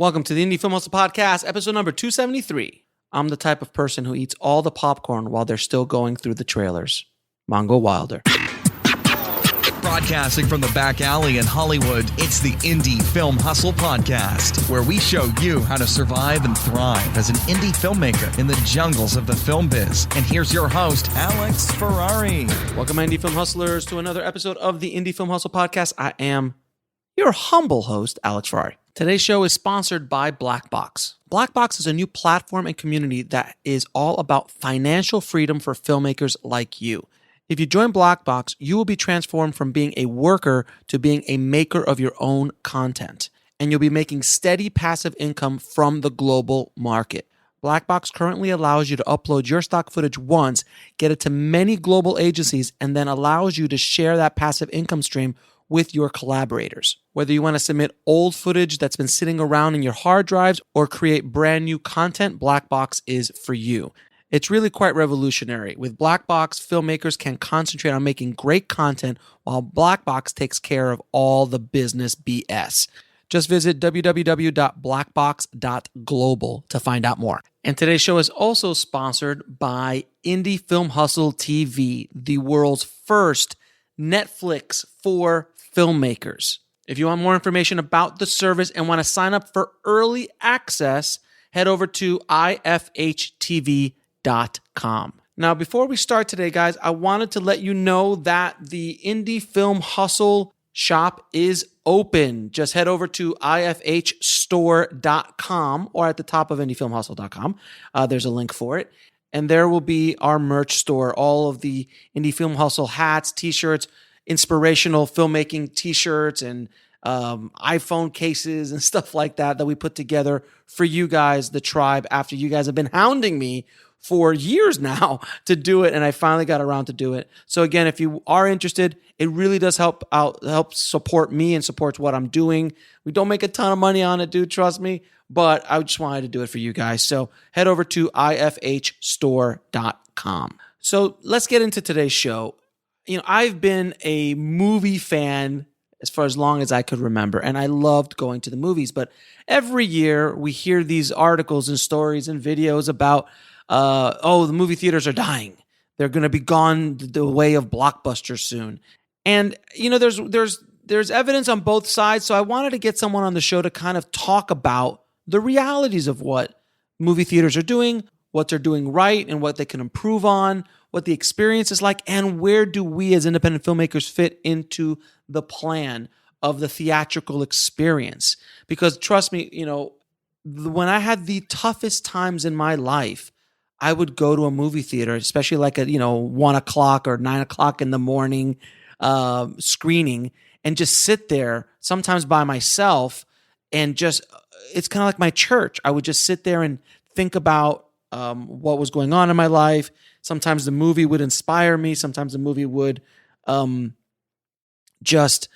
Welcome to the Indie Film Hustle Podcast, episode number 273. I'm the type of person who eats all the popcorn while they're still going through the trailers. Mongo Wilder. Broadcasting from the back alley in Hollywood, it's the Indie Film Hustle Podcast, where we show you how to survive and thrive as an indie filmmaker in the jungles of the film biz. And here's your host, Alex Ferrari. Welcome, Indie Film Hustlers, to another episode of the Indie Film Hustle Podcast. I am your humble host, Alex Ferrari. Today's show is sponsored by Blackbox. Blackbox is a new platform and community that is all about financial freedom for filmmakers like you. If you join Blackbox, you will be transformed from being a worker to being a maker of your own content, and you'll be making steady passive income from the global market. Blackbox currently allows you to upload your stock footage once, get it to many global agencies, and then allows you to share that passive income stream with your collaborators. Whether you want to submit old footage that's been sitting around in your hard drives or create brand new content, Blackbox is for you. It's really quite revolutionary. With Blackbox, filmmakers can concentrate on making great content while Blackbox takes care of all the business BS. Just visit www.blackbox.global to find out more. And today's show is also sponsored by Indie Film Hustle TV, the world's first Netflix for filmmakers. If you want more information about the service and want to sign up for early access, head over to ifhtv.com. Now, before we start today, guys, I wanted to let you know that the Indie Film Hustle shop is open. Just head over to ifhstore.com or at the top of indiefilmhustle.com. There's a link for it. And there will be our merch store, all of the Indie Film Hustle hats, t-shirts, inspirational filmmaking t-shirts, and iPhone cases and stuff like that we put together for you guys, the tribe, after you guys have been hounding me for years now to do it, and I finally got around to do it. So again, if you are interested, it really does help support me and supports what I'm doing. We don't make a ton of money on it, dude, trust me, but I just wanted to do it for you guys. So head over to ifhstore.com. So let's get into today's show. You know, I've been a movie fan for as long as I could remember, and I loved going to the movies. But every year we hear these articles and stories and videos about, the movie theaters are dying. They're going to be gone the way of blockbusters soon. And, you know, there's evidence on both sides. So I wanted to get someone on the show to kind of talk about the realities of what movie theaters are doing, what they're doing right and what they can improve on, what the experience is like, and where do we as independent filmmakers fit into the plan of the theatrical experience. Because trust me, you know, when I had the toughest times in my life, I would go to a movie theater, especially like at, 1 o'clock or 9 o'clock in the morning screening, and just sit there, sometimes by myself, and just, it's kind of like my church. I would just sit there and think about what was going on in my life. Sometimes the movie would inspire me. Sometimes the movie would just,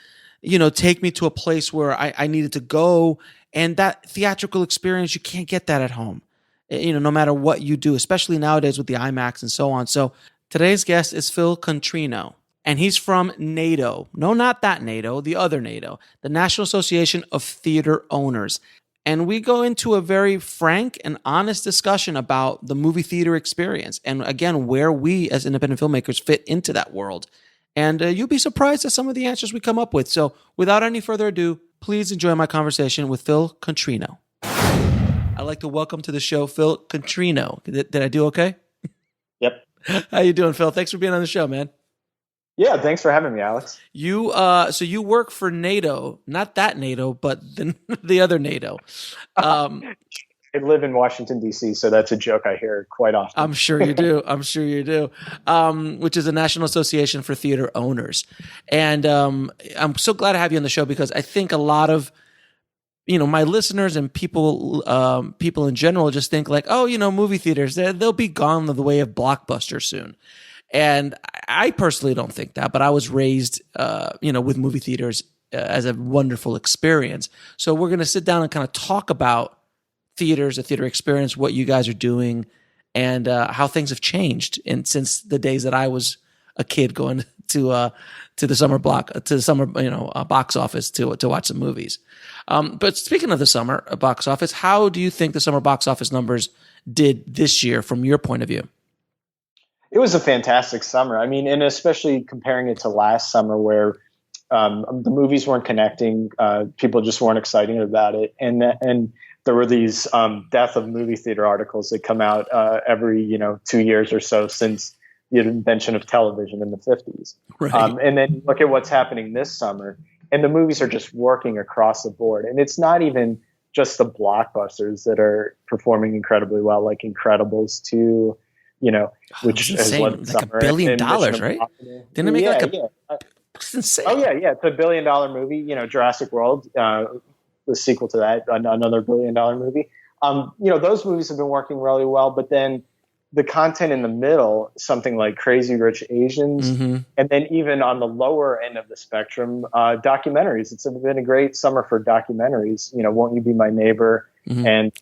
take me to a place where I needed to go. And that theatrical experience, you can't get that at home, no matter what you do, especially nowadays with the IMAX and so on. So today's guest is Phil Contrino, and he's from N.A.T.O. No, not that N.A.T.O, the other N.A.T.O, the National Association of Theater Owners. And we go into a very frank and honest discussion about the movie theater experience and, again, where we as independent filmmakers fit into that world. And you'll be surprised at some of the answers we come up with. So without any further ado, please enjoy my conversation with Phil Contrino. I'd like to welcome to the show Phil Contrino. Did I do okay? Yep. How you doing, Phil? Thanks for being on the show, man. Yeah, thanks for having me, Alex. So you work for N.A.T.O, not that N.A.T.O, but the other N.A.T.O. I live in Washington, D.C., so that's a joke I hear quite often. I'm sure you do. Which is the National Association for Theater Owners. And I'm so glad to have you on the show because I think a lot of, my listeners and people in general just think like, movie theaters, they'll be gone the way of Blockbuster soon. And I personally don't think that, but I was raised, with movie theaters as a wonderful experience. So we're going to sit down and kind of talk about theaters, the theater experience, what you guys are doing, and how things have changed since the days that I was a kid going to the summer box office to watch some movies. But speaking of the summer box office, how do you think the summer box office numbers did this year from your point of view? It was a fantastic summer. I mean, and especially comparing it to last summer where the movies weren't connecting, people just weren't excited about it, and there were these death of movie theater articles that come out every 2 years or so since the invention of television in the 50s. Right. And then look at what's happening this summer, and the movies are just working across the board. And it's not even just the blockbusters that are performing incredibly well, like Incredibles 2, which is insane. what Like $1 billion, right? Didn't it make it's insane. Oh yeah, it's $1 billion movie. Jurassic World, the sequel to that, another $1 billion movie. Those movies have been working really well, but then the content in the middle, something like Crazy Rich Asians, and then even on the lower end of the spectrum, documentaries. It's been a great summer for documentaries. Won't You Be My Neighbor, and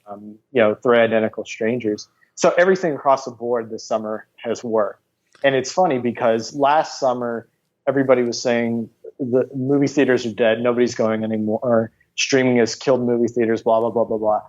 Three Identical Strangers. So everything across the board this summer has worked. And it's funny because last summer everybody was saying the movie theaters are dead, nobody's going anymore, streaming has killed movie theaters, blah blah blah blah blah.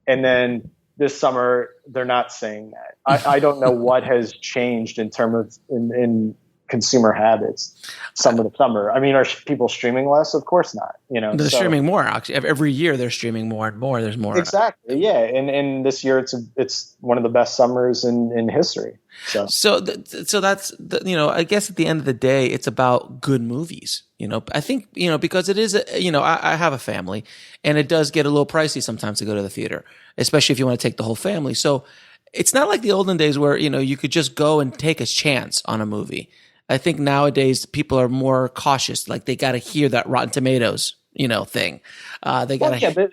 And then this summer, they're not saying that. I don't know what has changed in terms of in consumer habits. Summer to summer. I mean, are people streaming less? Of course not. They're streaming more. Actually, every year they're streaming more and more. There's more. Exactly. Yeah, and this year it's one of the best summers in history. So that's I guess at the end of the day, it's about good movies. I think because it is I have a family, and it does get a little pricey sometimes to go to the theater, especially if you want to take the whole family. So it's not like the olden days where you could just go and take a chance on a movie. I think nowadays people are more cautious. Like they got to hear that Rotten Tomatoes thing. They got to.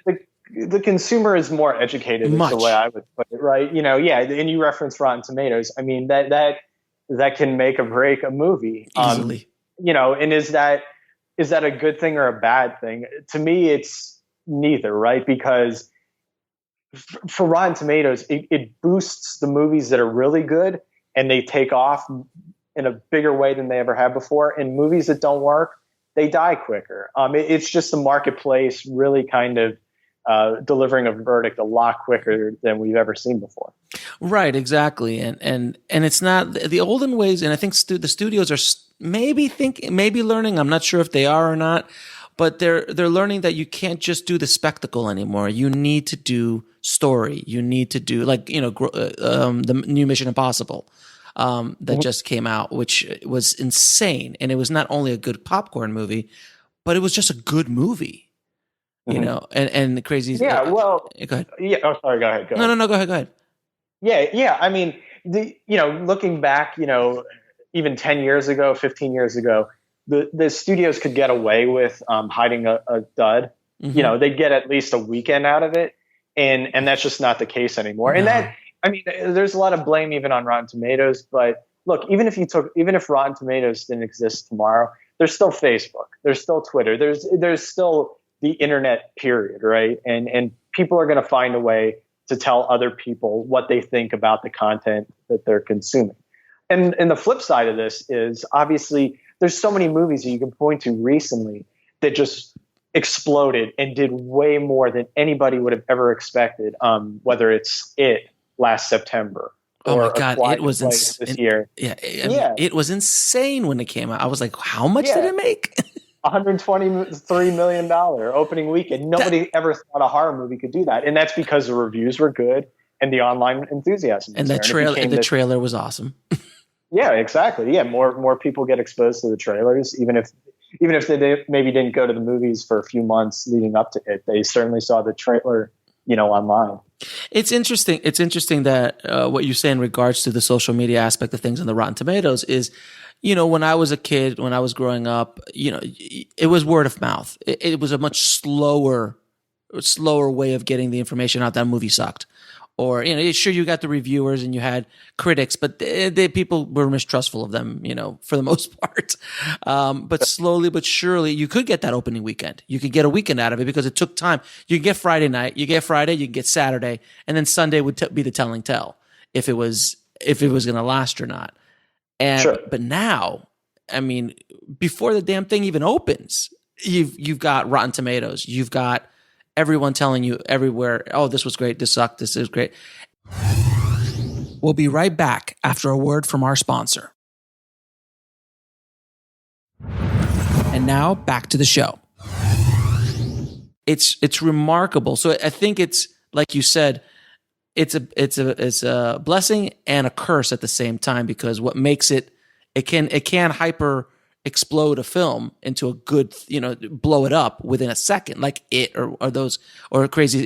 The consumer is more educated, is the way I would put it, right? And you reference Rotten Tomatoes. I mean, that can make or break a movie. Easily. And is that a good thing or a bad thing? To me, it's neither, right? Because for Rotten Tomatoes, it boosts the movies that are really good and they take off in a bigger way than they ever have before. And movies that don't work, they die quicker. It's just the marketplace really kind of delivering a verdict a lot quicker than we've ever seen before. Right, exactly, and it's not the olden ways. And I think the studios are maybe learning. I'm not sure if they are or not, but they're learning that you can't just do the spectacle anymore. You need to do story. You need to do the new Mission Impossible that just came out, which was insane, and it was not only a good popcorn movie, but it was just a good movie. And the crazy. Yeah. Well. Go ahead. Yeah. Oh, sorry. Go ahead. No. Go ahead. Yeah. Yeah. I mean, looking back, even 10 years ago, 15 years ago, the studios could get away with hiding a dud. They'd get at least a weekend out of it, and that's just not the case anymore. No. And there's a lot of blame even on Rotten Tomatoes. But look, even if Rotten Tomatoes didn't exist tomorrow, there's still Facebook, there's still Twitter, there's still the internet, period, right? And people are going to find a way to tell other people what they think about the content that they're consuming. And the flip side of this is obviously there's so many movies that you can point to recently that just exploded and did way more than anybody would have ever expected. Whether it's It last September. Oh my God, it was this year. Yeah, it was insane when it came out. I was like, how much did it make? $123 million opening weekend. Nobody ever thought a horror movie could do that. And that's because the reviews were good and the online enthusiasm. And the trailer was awesome. Yeah, exactly. Yeah. More people get exposed to the trailers, even if they maybe didn't go to the movies for a few months leading up to it. They certainly saw the trailer, online. It's interesting. It's interesting that what you say in regards to the social media aspect of things on the Rotten Tomatoes is, when I was a kid, when I was growing up, it was word of mouth. It was a much slower way of getting the information out that a movie sucked. Or, sure, you got the reviewers and you had critics, but people were mistrustful of them, for the most part. But slowly but surely, you could get that opening weekend. You could get a weekend out of it because it took time. You could get Friday night, you get Friday, you could get Saturday, and then Sunday would be the telling tale if it was going to last or not. And sure. But now I mean, before the damn thing even opens, you've got Rotten Tomatoes. You've got everyone telling you everywhere, oh, this was great, this sucked, this is great. We'll be right back after a word from our sponsor. And now back to the show. It's remarkable. So I think it's, like you said, it's a blessing and a curse at the same time, because what makes it can hyper explode a film into a good, blow it up within a second, like it or those or crazy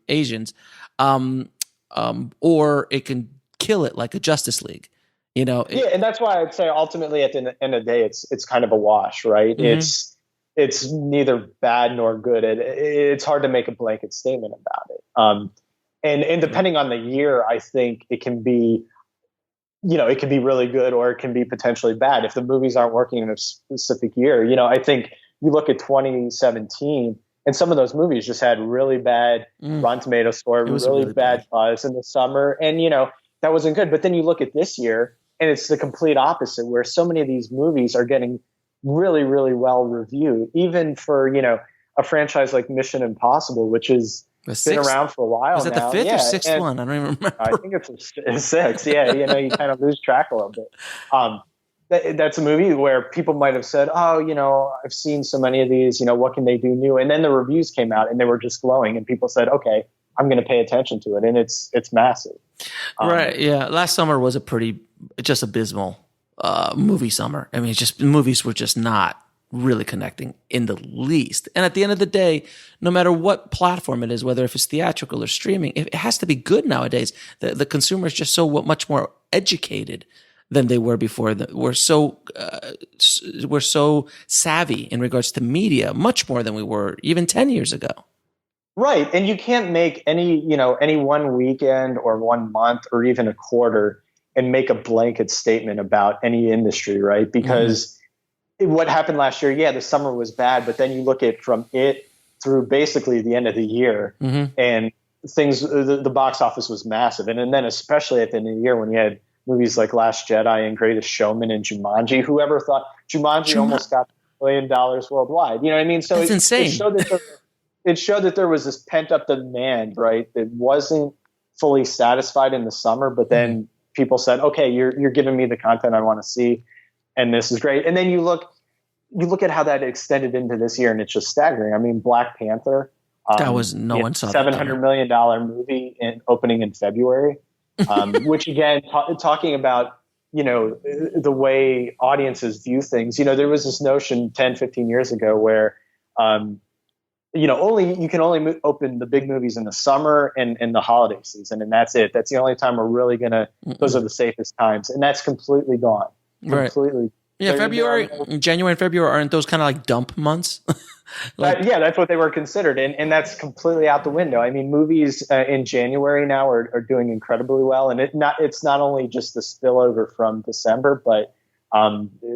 Asians, or it can kill it like a Justice League. And that's why I'd say ultimately at the end of the day, it's kind of a wash, right? Mm-hmm. It's neither bad nor good. It's hard to make a blanket statement about it. And depending on the year, I think it can be, it can be really good or it can be potentially bad if the movies aren't working in a specific year. I think you look at 2017 and some of those movies just had really bad Rotten Tomato score, really bad buzz in the summer. And, that wasn't good. But then you look at this year and it's the complete opposite, where so many of these movies are getting really, really well reviewed, even for, a franchise like Mission Impossible, which has been around for a while. Is that now. The fifth or sixth one? I don't even remember. I think it's a six. Yeah, you kind of lose track a little bit. That's a movie where people might have said, oh, I've seen so many of these, what can they do new? And then the reviews came out and they were just glowing and people said, okay, I'm going to pay attention to it. And it's massive. Right. Yeah. Last summer was just abysmal movie summer. I mean, movies were just not really connecting in the least. And at the end of the day, no matter what platform it is, whether if it's theatrical or streaming, it has to be good nowadays. The consumer is just so much more educated than they were before. We're so savvy in regards to media, much more than we were even 10 years ago. Right. And you can't make any one weekend or 1 month or even a quarter and make a blanket statement about any industry, right? Because what happened last year, the summer was bad, but then you look at from it through basically the end of the year and things, the box office was massive. And then especially at the end of the year when you had movies like Last Jedi and Greatest Showman and Jumanji, whoever thought Jumanji almost got $1 billion worldwide. You know what I mean? So it's insane. It showed that there was this pent up demand, right? That wasn't fully satisfied in the summer, but then people said, okay, you're giving me the content I want to see. And this is great. And then you look at how that extended into this year and it's just staggering. I mean, Black Panther, that was one saw $700 million movie opening in February, which again, talking about, the way audiences view things, there was this notion 10, 15 years ago where, you can only open the big movies in the summer and the holiday season. And that's it. That's the only time we're really those are the safest times. And that's completely gone. Completely. Right. Yeah. January and February, aren't those kind of like dump months? That's what they were considered. And that's completely out the window. I mean, movies in January now are doing incredibly well. And it's not only just the spillover from December, but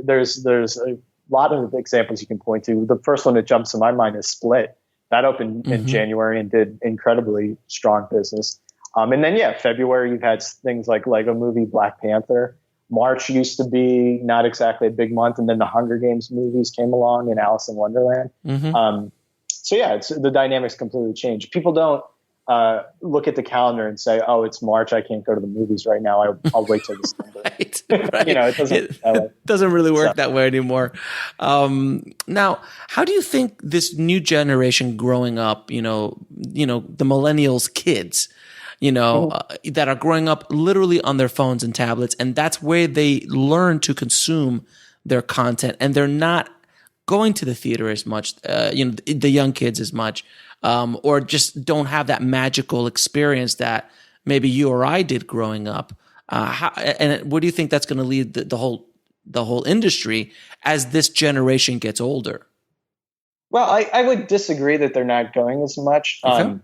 there's a lot of examples you can point to. The first one that jumps to my mind is Split. That opened in January and did incredibly strong business. And then, February, you've had things like Lego Movie, Black Panther. March used to be not exactly a big month. And then the Hunger Games movies came along and Alice in Wonderland. The dynamics completely changed. People don't look at the calendar and say, oh, it's March, I can't go to the movies right now. I'll wait till December. Right. It doesn't really work that way anymore. Now, how do you think this new generation growing up, the millennials kids, that are growing up literally on their phones and tablets, and that's where they learn to consume their content, and they're not going to the theater as much, the young kids as much, or just don't have that magical experience that maybe you or I did growing up. And what do you think that's going to lead the whole industry as this generation gets older? Well, I would disagree that they're not going as much. Okay.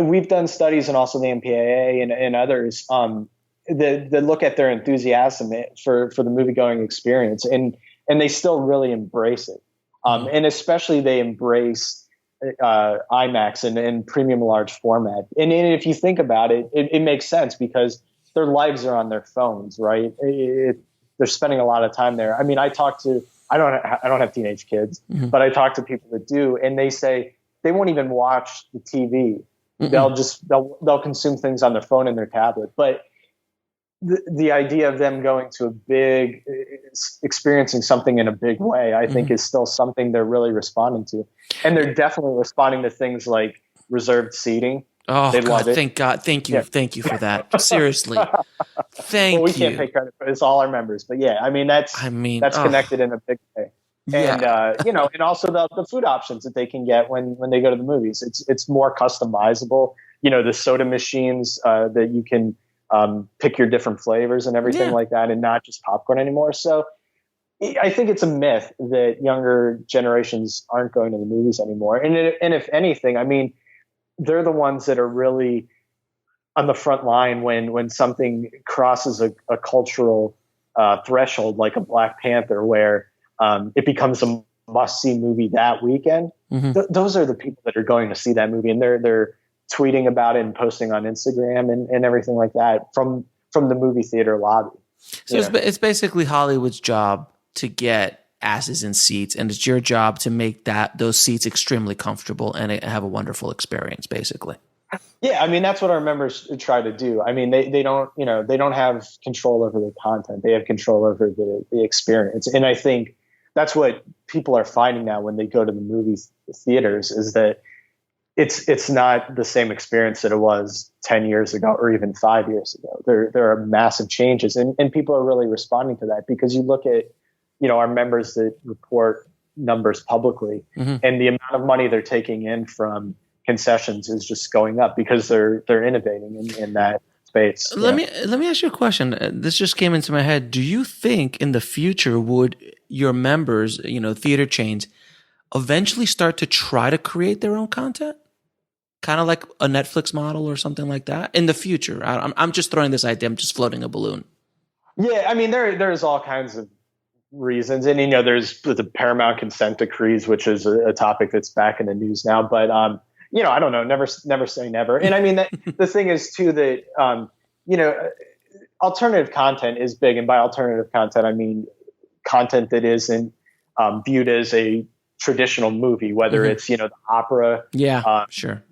We've done studies and also the MPAA and others that look at their enthusiasm for the movie going experience, and they still really embrace it. And especially they embrace IMAX and premium large format. And if you think about it, it makes sense because their lives are on their phones, right? they're spending a lot of time there. I mean, I don't have teenage kids, but I talk to people that do, and they say they won't even watch the TV. They'll consume things on their phone and their tablet. But the idea of them going to experiencing something in a big way, I think is still something they're really responding to. And they're definitely responding to things like reserved seating. Oh, they God, thank God. Thank you. Yeah. Thank you for that. Seriously. Thank you. We can't take credit for it. It's all our members. But yeah, I mean, that's connected in a big way. And, and also the food options that they can get when they go to the movies. It's more customizable. The soda machines that you can pick your different flavors and everything like that, and not just popcorn anymore. So I think it's a myth that younger generations aren't going to the movies anymore. And if anything, I mean, they're the ones that are really on the front line when something crosses a cultural threshold, like a Black Panther, where it becomes a must-see movie that weekend. Those are the people that are going to see that movie, and they're tweeting about it and posting on Instagram and everything like that from the movie theater lobby. So it's basically Hollywood's job to get asses in seats, and it's your job to make those seats extremely comfortable and have a wonderful experience, basically. Yeah, I mean, that's what our members try to do. I mean, they don't have control over the content. They have control over the experience. And I think that's what people are finding now when they go to the movie theaters, is that it's not the same experience that it was 10 years ago or even 5 years ago. There are massive changes, and people are really responding to that, because you look at, our members that report numbers publicly, and the amount of money they're taking in from concessions is just going up because they're innovating in that space. Let me ask you a question. This just came into my head. Do you think in the future would your members, theater chains, eventually start to try to create their own content? Kind of like a Netflix model or something like that in the future? I'm just throwing this idea. I'm just floating a balloon. Yeah, I mean, there's all kinds of reasons, and there's the Paramount consent decrees, which is a topic that's back in the news now. But I don't know. Never say never. And I mean, the thing is too that alternative content is big, and by alternative content, I mean content that isn't viewed as a traditional movie, whether it's the opera. Yeah, sure.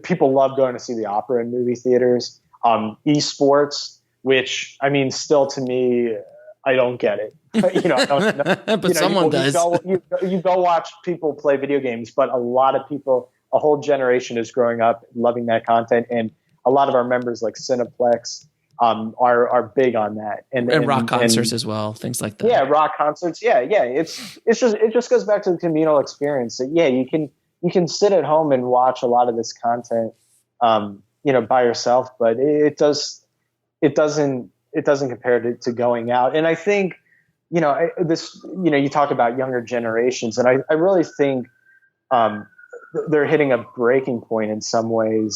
People love going to see the opera in movie theaters. Esports, which I mean, still to me, I don't get it. I don't know. But someone does. You go watch people play video games, but a lot of people, a whole generation is growing up loving that content, and a lot of our members, like Cineplex, are big on that, and rock concerts as well, things like that. Yeah, rock concerts. Yeah. It just goes back to the communal experience. That you can sit at home and watch a lot of this content, by yourself, but it doesn't compare to going out. And I think, you talk about younger generations, and I really think they're hitting a breaking point in some way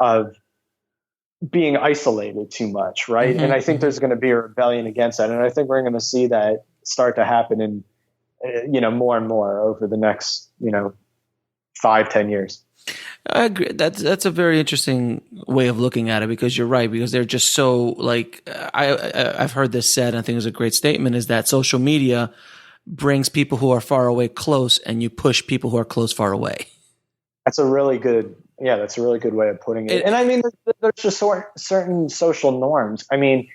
of being isolated too much, right? And I think there's going to be a rebellion against that, and I think we're going to see that start to happen in more and more over the next 5-10 years. I agree. That's a very interesting way of looking at it, because you're right, because they're just so I've heard this said, and I think it was a great statement, is that social media brings people who are far away close, and you push people who are close far away. That's a really good way of putting it. And I mean, there's just certain social norms. I mean,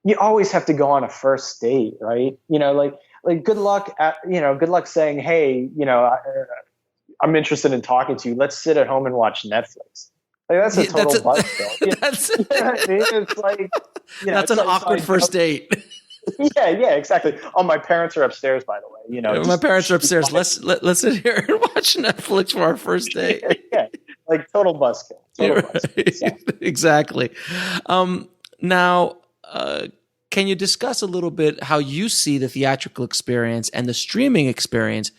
you always have to go on a first date, right? Like good luck saying, hey, I'm interested in talking to you. Let's sit at home and watch Netflix. Like, that's a total buzzkill. It's like, that's an awkward first date. Yeah, exactly. Oh, my parents are upstairs, by the way. My parents are upstairs. Let's sit here and watch Netflix for our first date. Yeah, like total buzzkill. Exactly. Now, can you discuss a little bit how you see the theatrical experience and the streaming experience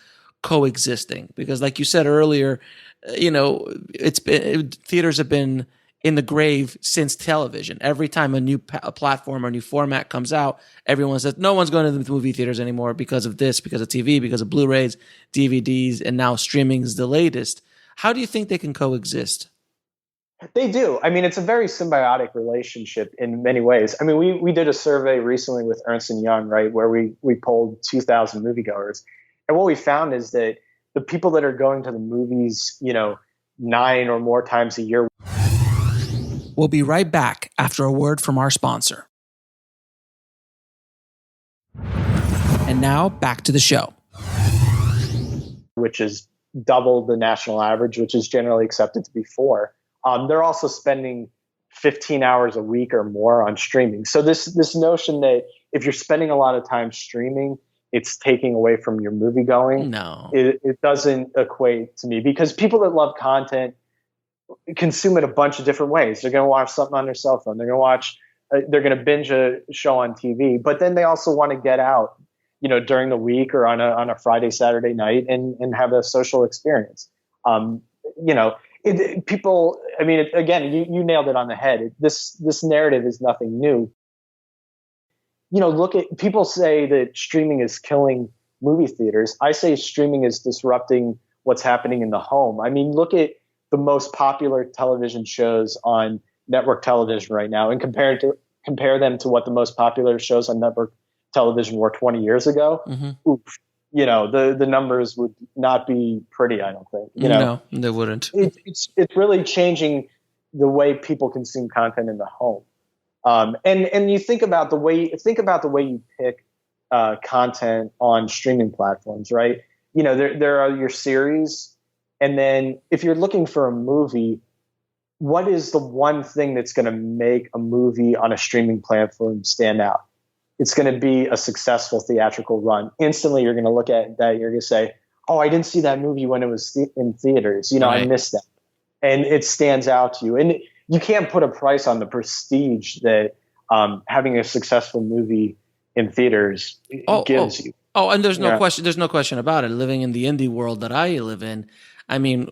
coexisting? Because, like you said earlier, theaters have been in the grave since television. Every time a new platform or new format comes out, everyone says no one's going to the movie theaters anymore because of this, because of TV, because of Blu-rays, DVDs, and now streaming is the latest. How do you think they can coexist? They do. I mean, it's a very symbiotic relationship in many ways. I mean, we did a survey recently with Ernst and Young, right, where we polled 2,000 moviegoers, and what we found is that the people that are going to the movies, 9 or more times a year. We'll be right back after a word from our sponsor. And now back to the show. Which is double the national average, which is generally accepted to be 4. They're also spending 15 hours a week or more on streaming. So this notion that if you're spending a lot of time streaming, it's taking away from your movie going. No, it doesn't equate to me, because people that love content consume it a bunch of different ways. They're going to watch something on their cell phone. They're going to binge a show on TV, but then they also want to get out, during the week or on a Friday, Saturday night and have a social experience. People, I mean, again, you nailed it on the head. This narrative is nothing new. Look at, people say that streaming is killing movie theaters. I say streaming is disrupting what's happening in the home. I mean, look at the most popular television shows on network television right now and compare them to what the most popular shows on network television were 20 years ago. Mm-hmm. Oof, the numbers would not be pretty, I don't think. No, they wouldn't. It's really changing the way people consume content in the home. And you think about the way you pick content on streaming platforms, right? There are your series, and then if you're looking for a movie, what is the one thing that's going to make a movie on a streaming platform stand out? It's going to be a successful theatrical run. Instantly, you're going to look at that. You're going to say, "Oh, I didn't see that movie when it was in theaters. Right. I missed that," and it stands out to you. And you can't put a price on the prestige that having a successful movie in theaters gives you. Oh, and there's no question. There's no question about it. Living in the indie world that I live in, I mean,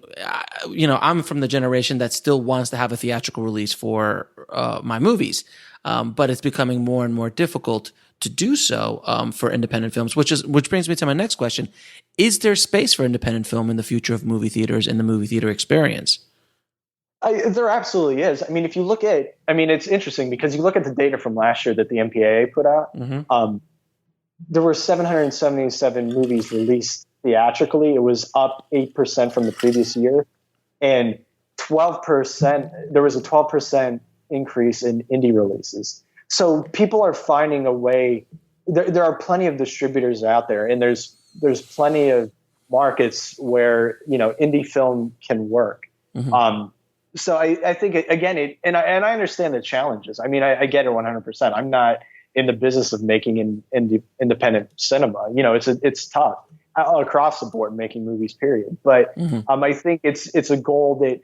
I'm from the generation that still wants to have a theatrical release for my movies. But it's becoming more and more difficult to do so for independent films, which brings me to my next question. Is there space for independent film in the future of movie theaters and the movie theater experience? There absolutely is. I mean, it's interesting because you look at the data from last year that the MPAA put out. Mm-hmm. There were 777 movies released theatrically. It was up 8% from the previous year. And 12%, there was a 12% increase in indie releases. So people are finding a way. There are plenty of distributors out there, and there's plenty of markets where indie film can work. Mm-hmm. So I think again, and I understand the challenges. I mean, I get it 100%. I'm not in the business of making independent cinema. It's tough across the board making movies. Period. But mm-hmm. I think it's a goal that.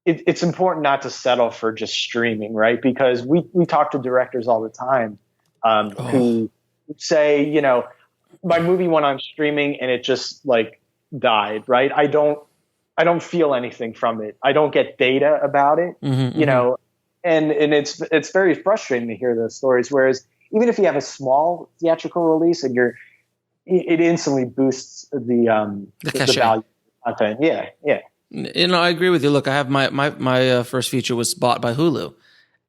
It's important not to settle for just streaming, right? Because we talk to directors all the time who say, my movie went on streaming and it just died, right? I don't feel anything from it. I don't get data about it, mm-hmm. and it's very frustrating to hear those stories. Whereas even if you have a small theatrical release and it instantly boosts the value of content. Yeah. I agree with you. Look, I have my first feature was bought by Hulu.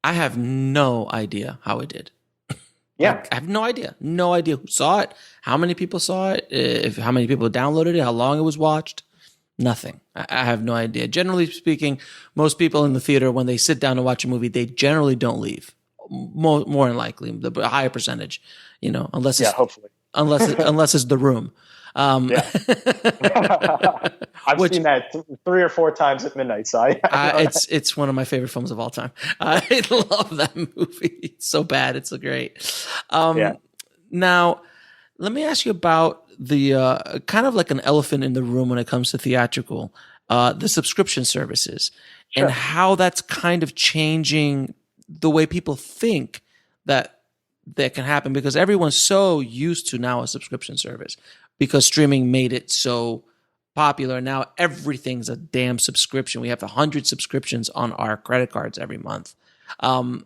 I have no idea how it did. Yeah. I have no idea who saw it, how many people saw it, how many people downloaded it, how long it was watched. Nothing. I have no idea. Generally speaking, most people in the theater, when they sit down to watch a movie, they generally don't leave. More than likely, a higher percentage, unless hopefully. unless it's The Room. I've seen that 3 or 4 times at midnight. So it's one of my favorite films of all time. I love that movie. It's so bad. It's so great. Now, let me ask you about the kind of like an elephant in the room when it comes to theatrical, the subscription services, and how that's kind of changing the way people think that can happen, because everyone's so used to now a subscription service. Because streaming made it so popular. Now everything's a damn subscription. We have 100 subscriptions on our credit cards every month. Do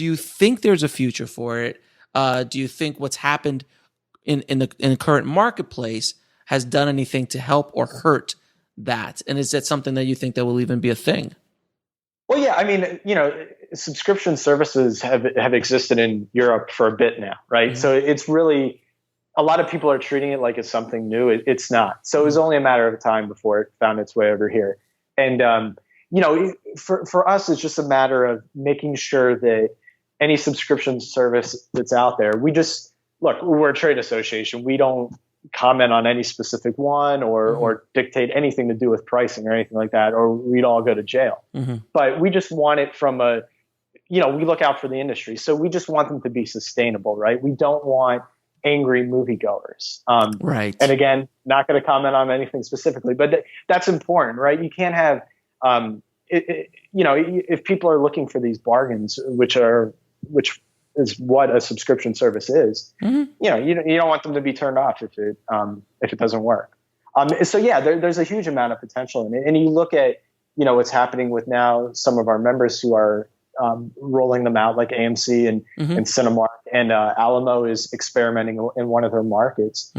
you think there's a future for it? Do you think what's happened in the current marketplace has done anything to help or hurt that? And is that something that you think that will even be a thing? Well, yeah, I mean, subscription services have existed in Europe for a bit now, right? Mhm. So it's really, a lot of people are treating it like it's something new. It's not. So it was only a matter of time before it found its way over here. And for us, it's just a matter of making sure that any subscription service that's out there, we just look. We're a trade association. We don't comment on any specific one or dictate anything to do with pricing or anything like that, or we'd all go to jail. But we just want it from we look out for the industry. So we just want them to be sustainable, right? We don't want angry moviegoers. Right. And again, not going to comment on anything specifically, but that's important, right? You can't have, if people are looking for these bargains, which is what a subscription service is, you don't want them to be turned off if it doesn't work. So yeah, there's a huge amount of potential in it. And you look at, what's happening with now some of our members who are rolling them out, like AMC and Cinemark, and Alamo is experimenting in one of their markets.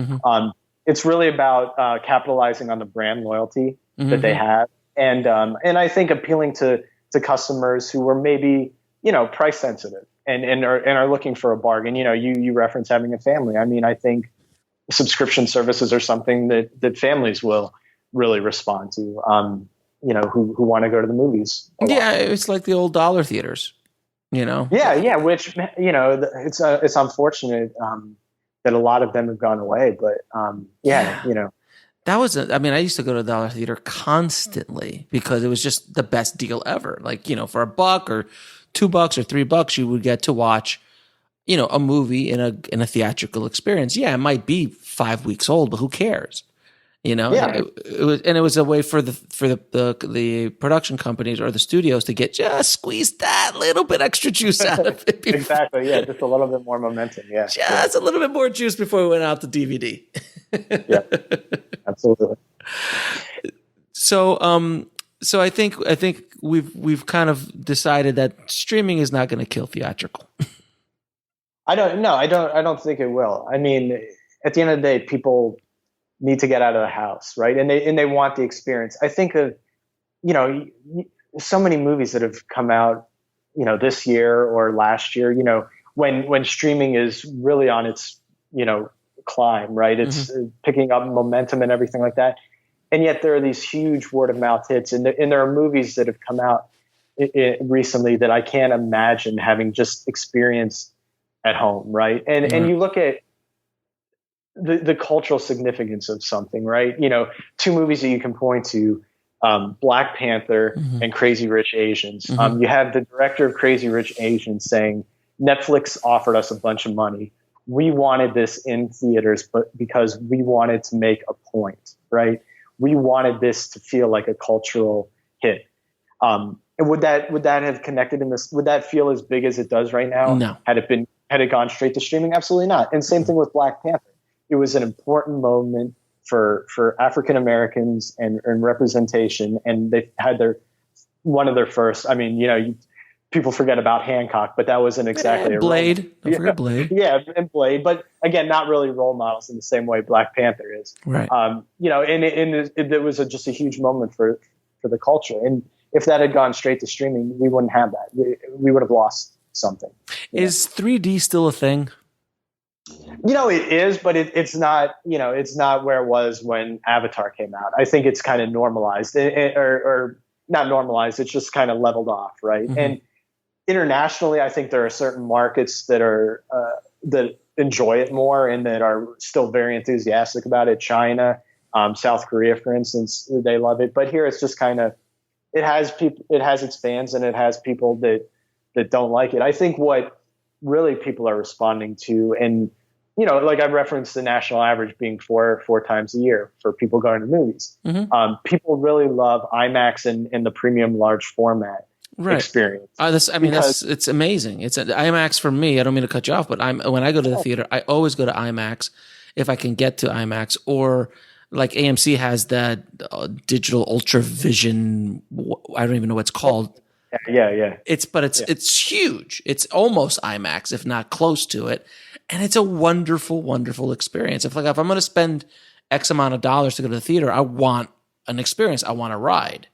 It's really about capitalizing on the brand loyalty that they have, and I think appealing to customers who are maybe price sensitive and are looking for a bargain. You reference having a family. I mean, I think subscription services are something that families will really respond to. Who want to go to the movies. Yeah, it's like the old dollar theaters, Yeah, which it's unfortunate that a lot of them have gone away, but that was I used to go to the dollar theater constantly because it was just the best deal ever. Like, for $1 or $2 or $3, you would get to watch, a movie in a theatrical experience. Yeah, it might be 5 weeks old, but who cares? Yeah. It was a way for the production companies or the studios to just squeeze that little bit extra juice out of it. Exactly. Yeah, just a little bit more momentum. Yeah, just a little bit more juice before we went out to DVD. Yeah, absolutely. So I think we've kind of decided that streaming is not going to kill theatrical. I don't think it will. I mean, at the end of the day, people need to get out of the house, right? And they want the experience. I think of, so many movies that have come out, this year or last year, when streaming is really on its, climb, right? It's picking up momentum and everything like that. And yet there are these huge word of mouth hits, and there are movies that have come out recently that I can't imagine having just experienced at home, right? And you look at the cultural significance of something, right? Two movies that you can point to, Black Panther and Crazy Rich Asians. You have the director of Crazy Rich Asians saying, Netflix offered us a bunch of money. We wanted this in theaters, but because we wanted to make a point, right? We wanted this to feel like a cultural hit. And would that have connected in this? Would that feel as big as it does right now? No. Had it gone straight to streaming? Absolutely not. And same thing with Black Panther. It was an important moment for African Americans and representation, and they had one of their first. I mean, people forget about Hancock, but that wasn't exactly a Blade. Don't forget Blade. Yeah, and Blade, but again, not really role models in the same way Black Panther is. Right. And it was just a huge moment for the culture. And if that had gone straight to streaming, we wouldn't have that. We would have lost something. Is 3D still a thing? It is, but it's not. It's not where it was when Avatar came out. I think it's kind of normalized, or not normalized. It's just kind of leveled off, right? And internationally, I think there are certain markets that are that enjoy it more and that are still very enthusiastic about it. China, South Korea, for instance, they love it. But here, it's just kind of it has its fans and it has people that don't like it. I think what really people are responding to, and like I referenced the national average being four times a year for people going to movies. People really love IMAX and the premium large format experience. It's amazing. It's an IMAX for me. I don't mean to cut you off, but when I go to the theater, I always go to IMAX if I can get to IMAX, or like AMC has that digital ultra vision. I don't even know what it's called. Yeah. It's huge. It's almost IMAX, if not close to it. And it's a wonderful, wonderful experience. If I'm going to spend X amount of dollars to go to the theater, I want an experience. I want a ride.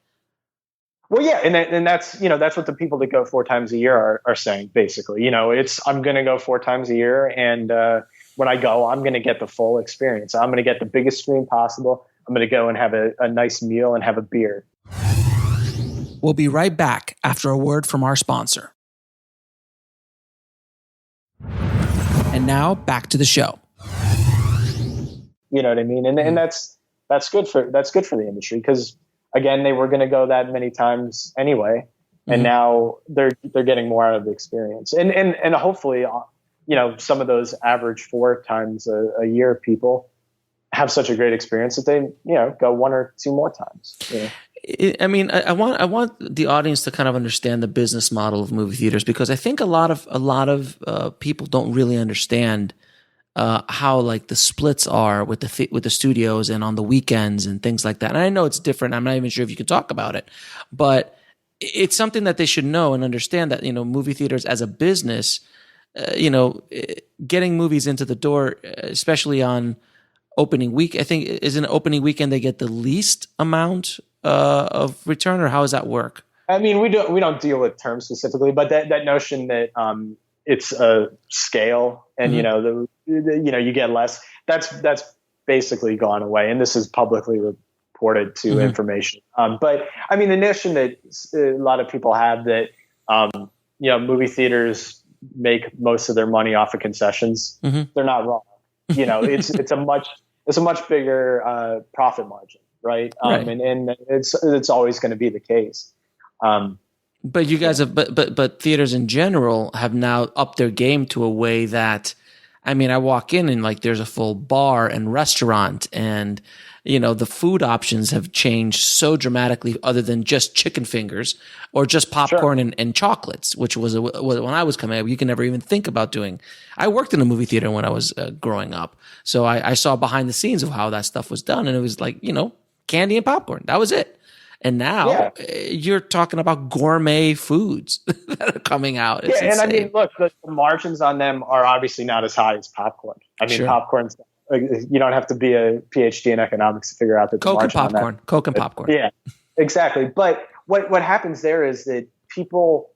Well, yeah, and that's that's what the people that go 4 times a year are saying basically. I'm going to go 4 times a year, and when I go, I'm going to get the full experience. I'm going to get the biggest screen possible. I'm going to go and have a nice meal and have a beer. We'll be right back after a word from our sponsor. And now back to the show. You know what I mean? And that's good for the industry, because again, they were going to go that many times anyway, and now they're getting more out of the experience. And hopefully, some of those average 4 times a year people have such a great experience that they go 1 or 2 more times. I mean, I want the audience to kind of understand the business model of movie theaters, because I think a lot of people don't really understand how like the splits are with the studios and on the weekends and things like that. And I know it's different. I'm not even sure if you can talk about it, but it's something that they should know and understand, that movie theaters as a business, getting movies into the door, especially on opening week. I think is an opening weekend they get the least amount of return, or how does that work? I mean, we don't deal with terms specifically, but that notion that it's a scale and you get less, that's basically gone away, and this is publicly reported to information. But I mean, the notion that a lot of people have that movie theaters make most of their money off of concessions, they're not wrong. It's a much bigger profit margin, right? Right. And it's always going to be the case. But you guys have, but theaters in general have now upped their game to a way that, I mean, I walk in and like there's a full bar and restaurant, and the food options have changed so dramatically, other than just chicken fingers or just popcorn and chocolates, which was when I was coming up, you can never even think about doing. I worked in a movie theater when I was growing up, so I saw behind the scenes of how that stuff was done, and it was like candy and popcorn. That was it. And now you're talking about gourmet foods that are coming out. It's insane. And I mean, look, the margins on them are obviously not as high as popcorn. I mean, popcorn's, you don't have to be a PhD in economics to figure out that Coke and popcorn. Yeah, exactly. But what happens there is that people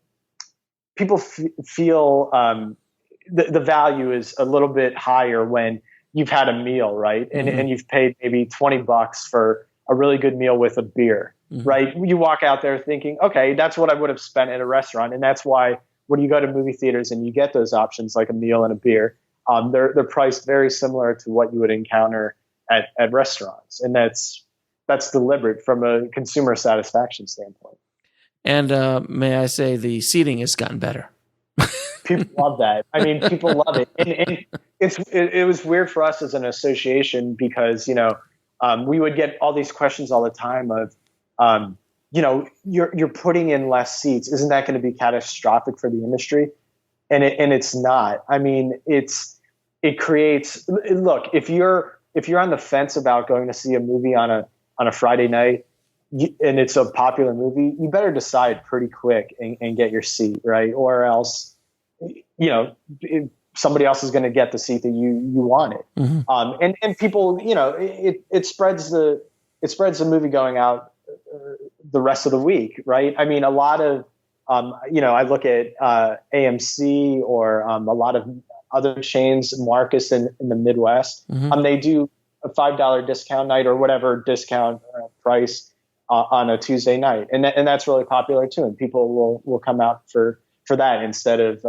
feel the value is a little bit higher when you've had a meal, right? And you've paid maybe $20 for a really good meal with a beer. Right. You walk out there thinking, okay, that's what I would have spent at a restaurant. And that's why when you go to movie theaters and you get those options like a meal and a beer, they're priced very similar to what you would encounter at restaurants. And that's deliberate from a consumer satisfaction standpoint. And may I say, the seating has gotten better. People love that. I mean, people love it. And it was weird for us as an association, because, we would get all these questions all the time of, you're putting in less seats. Isn't that going to be catastrophic for the industry? And it's not. I mean, it creates, look, if you're on the fence about going to see a movie on a Friday night, and it's a popular movie, you better decide pretty quick and get your seat, right? Or else, somebody else is going to get the seat that you wanted. And people, it spreads the movie going out the rest of the week, right? I mean, a lot of, I look at AMC or a lot of other chains, Marcus in the Midwest, they do a $5 discount night or whatever discount price on a Tuesday night, and that's really popular too. And people will come out for that instead of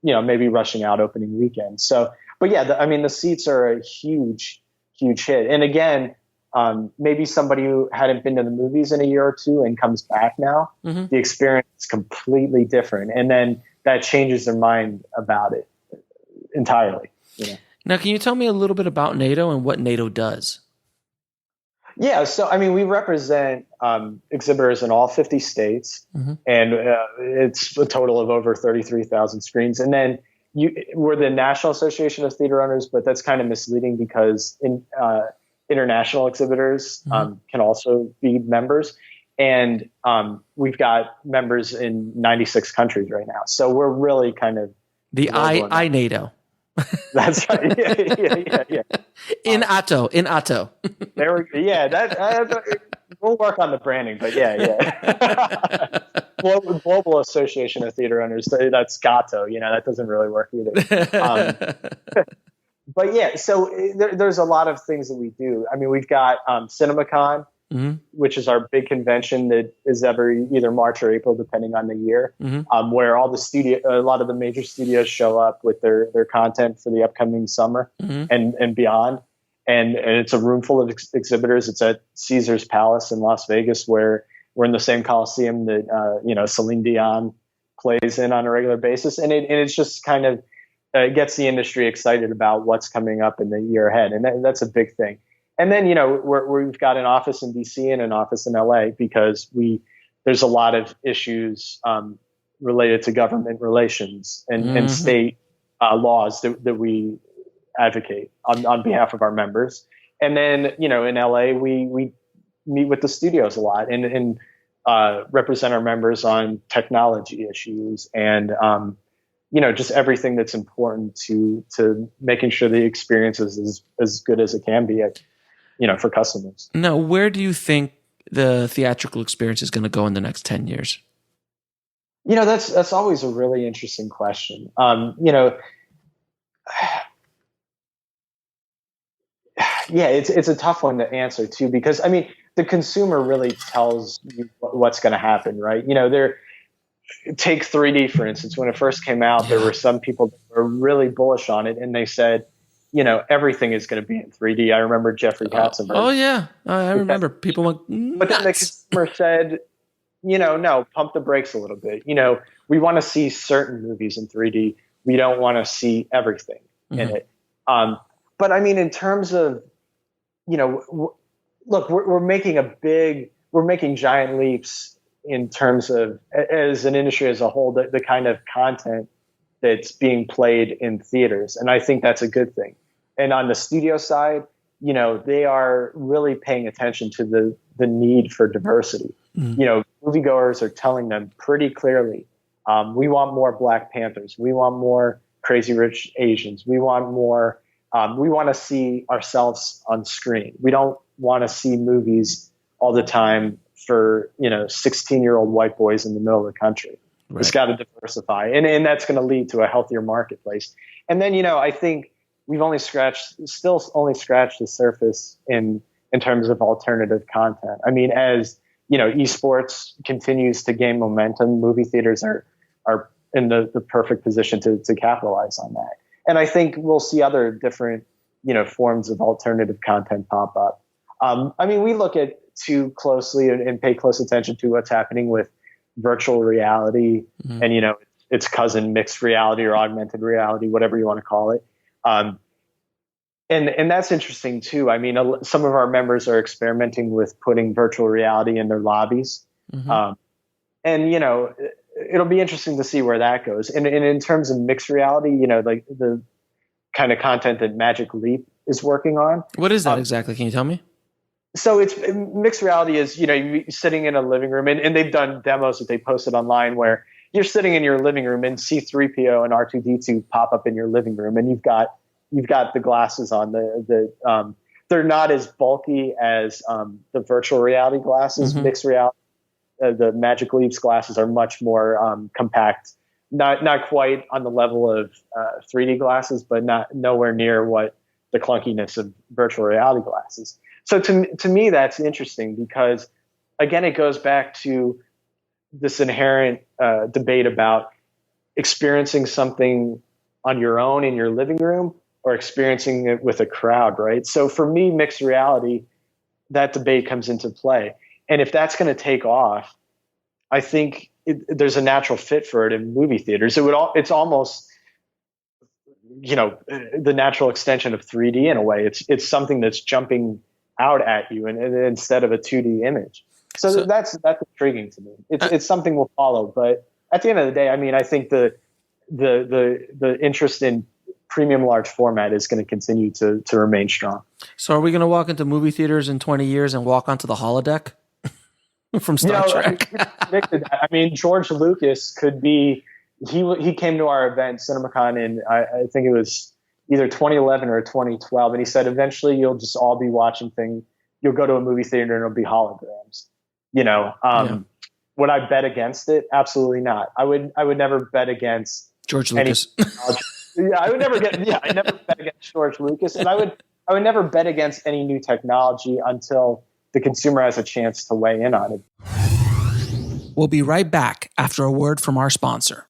maybe rushing out opening weekend. So, but yeah, I mean, the seats are a huge hit. And again, maybe somebody who hadn't been to the movies in a year or two and comes back now, the experience is completely different. And then that changes their mind about it entirely. Now, can you tell me a little bit about N.A.T.O and what N.A.T O does? Yeah. So, I mean, we represent exhibitors in all 50 states, and it's a total of over 33,000 screens. And then we're the National Association of Theater Owners, but that's kind of misleading, because international exhibitors can also be members. And we've got members in 96 countries right now. So we're really kind of the N.A.T.O. That's right. Yeah. In N.A.T.O. There we go. Yeah, We'll work on the branding, but yeah. Global Association of Theater Owners, that's N.A.T.O. That doesn't really work either. But yeah, so there's a lot of things that we do. I mean, we've got CinemaCon, which is our big convention that is every either March or April, depending on the year, where a lot of the major studios show up with their content for the upcoming summer and beyond. And it's a room full of exhibitors. It's at Caesar's Palace in Las Vegas, where we're in the same Coliseum that Celine Dion plays in on a regular basis, and it's just kind of gets the industry excited about what's coming up in the year ahead, and that's a big thing. And then we've got an office in DC and an office in LA because there's a lot of issues related to government relations and state laws that we advocate on behalf of our members. And then in LA we meet with the studios a lot and represent our members on technology issues and just everything that's important to making sure the experience is as good as it can be for customers. Now, where do you think the theatrical experience is going to go in the next 10 years? That's always a really interesting question. Yeah, it's a tough one to answer too, because I mean, the consumer really tells you what's going to happen, right? Take 3D, for instance. When it first came out, there were some people that were really bullish on it, and they said, everything is going to be in 3D. I remember Jeffrey Katzenberg. Oh yeah, I remember people went nuts. But then the consumer said, no, pump the brakes a little bit. We want to see certain movies in 3D. We don't want to see everything in it. But I mean, in terms of, look, we're making giant leaps in terms of, as an industry as a whole, the kind of content that's being played in theaters. And I think that's a good thing. And on the studio side, they are really paying attention to the need for diversity. Moviegoers are telling them pretty clearly, we want more Black Panthers. We want more Crazy Rich Asians. We want more, we want to see ourselves on screen. We don't want to see movies all the time for 16-year-old white boys in the middle of the country. Right. It's got to diversify, and that's going to lead to a healthier marketplace. And then I think we've still only scratched the surface in terms of alternative content. I mean, as esports continues to gain momentum, movie theaters are in the perfect position to capitalize on that. And I think we'll see other different forms of alternative content pop up. I mean, we look at too closely and pay close attention to what's happening with virtual reality and its cousin, mixed reality or augmented reality, whatever you want to call it. And that's interesting too. I mean, some of our members are experimenting with putting virtual reality in their lobbies. And it'll be interesting to see where that goes. And in terms of mixed reality, like the kind of content that Magic Leap is working on. What is that exactly? Can you tell me? So it's mixed reality is, you're sitting in a living room and they've done demos that they posted online where you're sitting in your living room and C-3PO and R2-D2 pop up in your living room. And you've got the glasses on they're not as bulky as the virtual reality glasses. Mixed reality, the Magic Leap's glasses are much more compact, not quite on the level of 3D glasses, but nowhere near what the clunkiness of virtual reality glasses. So to me, that's interesting because, again, it goes back to this inherent debate about experiencing something on your own in your living room or experiencing it with a crowd, right? So for me, mixed reality, that debate comes into play. And if that's going to take off, I think there's a natural fit for it in movie theaters. It's almost the natural extension of 3D in a way. It's something that's jumping out at you and instead of a 2D image. So that's intriguing to me. It's something we'll follow, but at the end of the day, I mean, I think the interest in premium large format is going to continue to remain strong. So are we going to walk into movie theaters in 20 years and walk onto the holodeck from Star Trek? I mean, George Lucas could be, he came to our event, CinemaCon, in I think it was either 2011 or 2012. And he said, eventually you'll just all be watching you'll go to a movie theater and it'll be holograms. Would I bet against it? Absolutely not. I would never bet against George Lucas. I never bet against George Lucas, and I would never bet against any new technology until the consumer has a chance to weigh in on it. We'll be right back after a word from our sponsor.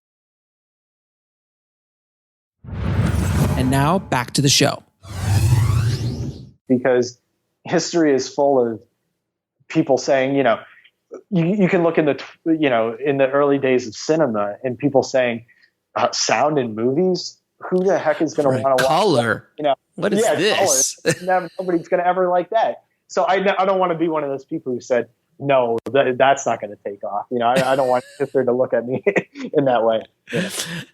And now back to the show. Because history is full of people saying, you can look in the early days of cinema and people saying sound in movies. Who the heck is going to want to watch color? What is this? Nobody's going to ever like that. So I don't want to be one of those people who said, no, that's not going to take off. I don't want history to look at me in that way.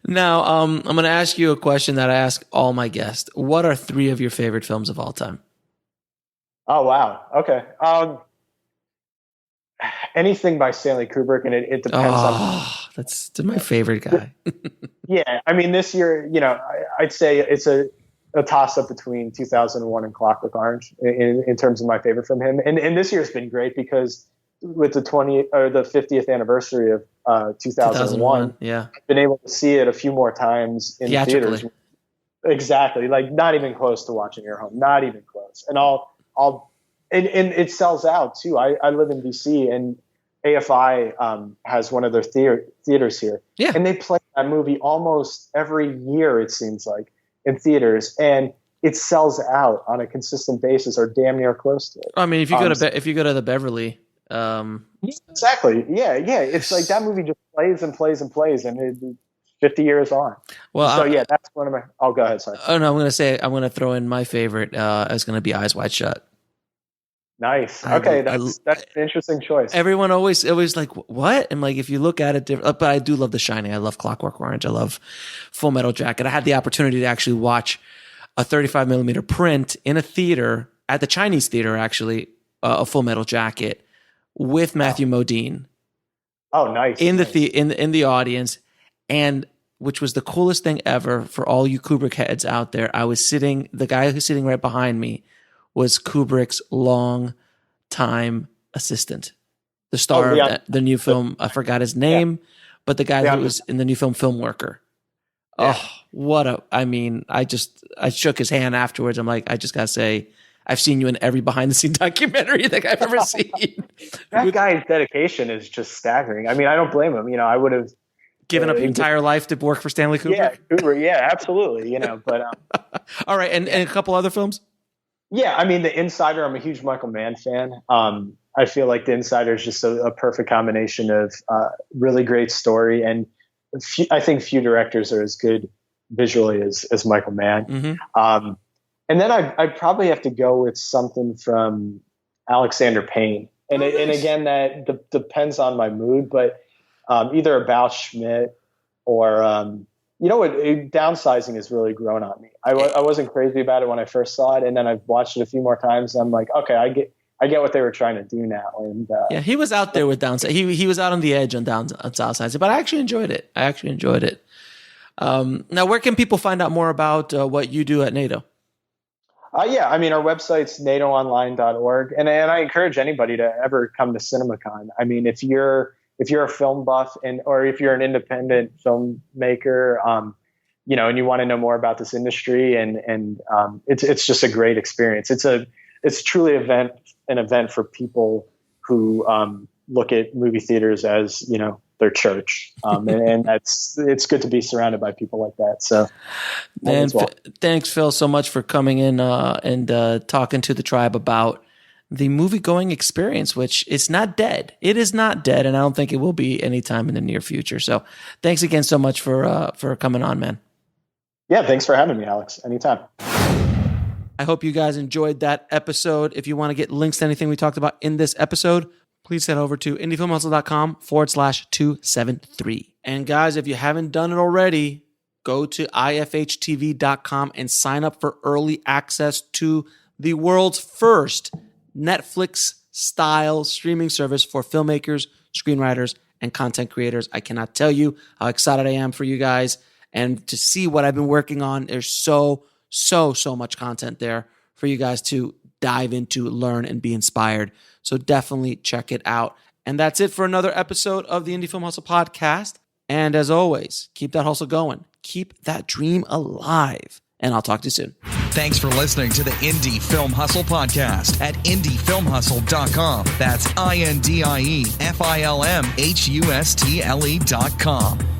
Now, I'm going to ask you a question that I ask all my guests. What are 3 of your favorite films of all time? Oh, wow. Okay. Anything by Stanley Kubrick, and it depends on. That's my favorite guy. Yeah, I mean, this year, I'd say it's a toss-up between 2001 and Clockwork Orange in terms of my favorite from him. And this year's been great because with the 50th anniversary of 2001, yeah, I've been able to see it a few more times in theaters. Exactly, like not even close to watching it at home, not even close. And and it sells out too. I live in DC, and AFI has one of their theaters here. Yeah. And they play that movie almost every year, it seems like, in theaters. And it sells out on a consistent basis or damn near close to it. I mean, if you go to the Beverly. Exactly. Yeah. It's like that movie just plays and plays and plays, and it's 50 years on. Well, so that's one of my. Oh, go ahead. Sorry. Oh no, I'm going to throw in my favorite. Is going to be Eyes Wide Shut. Nice. Okay, that's an interesting choice. Everyone always like, what? And like, if you look at it different, but I do love The Shining. I love Clockwork Orange. I love Full Metal Jacket. I had the opportunity to actually watch a 35 millimeter print in a theater at the Chinese theater, actually, a Full Metal Jacket with Matthew Modine. Oh, nice. In the audience, and which was the coolest thing ever for all you Kubrick heads out there. The guy who's sitting right behind me was Kubrick's long-time assistant, the star of the new film. I forgot his name, but the guy who was in the new film Filmworker. Yeah. Oh, I shook his hand afterwards. I'm like, I just gotta say, I've seen you in every behind-the-scenes documentary that I've ever seen. That guy's dedication is just staggering. I mean, I don't blame him. I would have given up your entire life to work for Stanley Kubrick. Yeah, Kubrick. Yeah, absolutely. But all right, and a couple other films. Yeah, I mean, The Insider, I'm a huge Michael Mann fan. I feel like The Insider is just a perfect combination of really great story, and I think few directors are as good visually as Michael Mann. Mm-hmm. And then I probably have to go with something from Alexander Payne. And again, that depends on my mood, but either About Schmidt or downsizing has really grown on me. I wasn't crazy about it when I first saw it, and then I've watched it a few more times, and I'm like, okay, I get what they were trying to do now. And he was out there with downside. He was out on the edge on downsizing, but I actually enjoyed it. Now, where can people find out more about what you do at N.A.T.O? I mean, our website's natoonline.org, and I encourage anybody to ever come to CinemaCon. I mean, if you're a film buff or if you're an independent filmmaker, and you want to know more about this industry, and it's just a great experience. It's truly an event for people who look at movie theaters as their church, and it's good to be surrounded by people like that. So, thanks, Phil, so much for coming in and talking to the tribe about the movie-going experience, which is not dead. It is not dead, and I don't think it will be anytime in the near future. So thanks again so much for coming on, man. Yeah, thanks for having me, Alex. Anytime. I hope you guys enjoyed that episode. If you want to get links to anything we talked about in this episode, please head over to indiefilmhustle.com/273. And guys, if you haven't done it already, go to ifhtv.com and sign up for early access to the world's first Netflix-style streaming service for filmmakers, screenwriters, and content creators. I cannot tell you how excited I am for you guys and to see what I've been working on. There's so much content there for you guys to dive into, learn, and be inspired. So definitely check it out. And that's it for another episode of the Indie Film Hustle podcast. And as always, keep that hustle going. Keep that dream alive. And I'll talk to you soon. Thanks for listening to the Indie Film Hustle podcast at indiefilmhustle.com. That's INDIEFILMHUSTLE.com.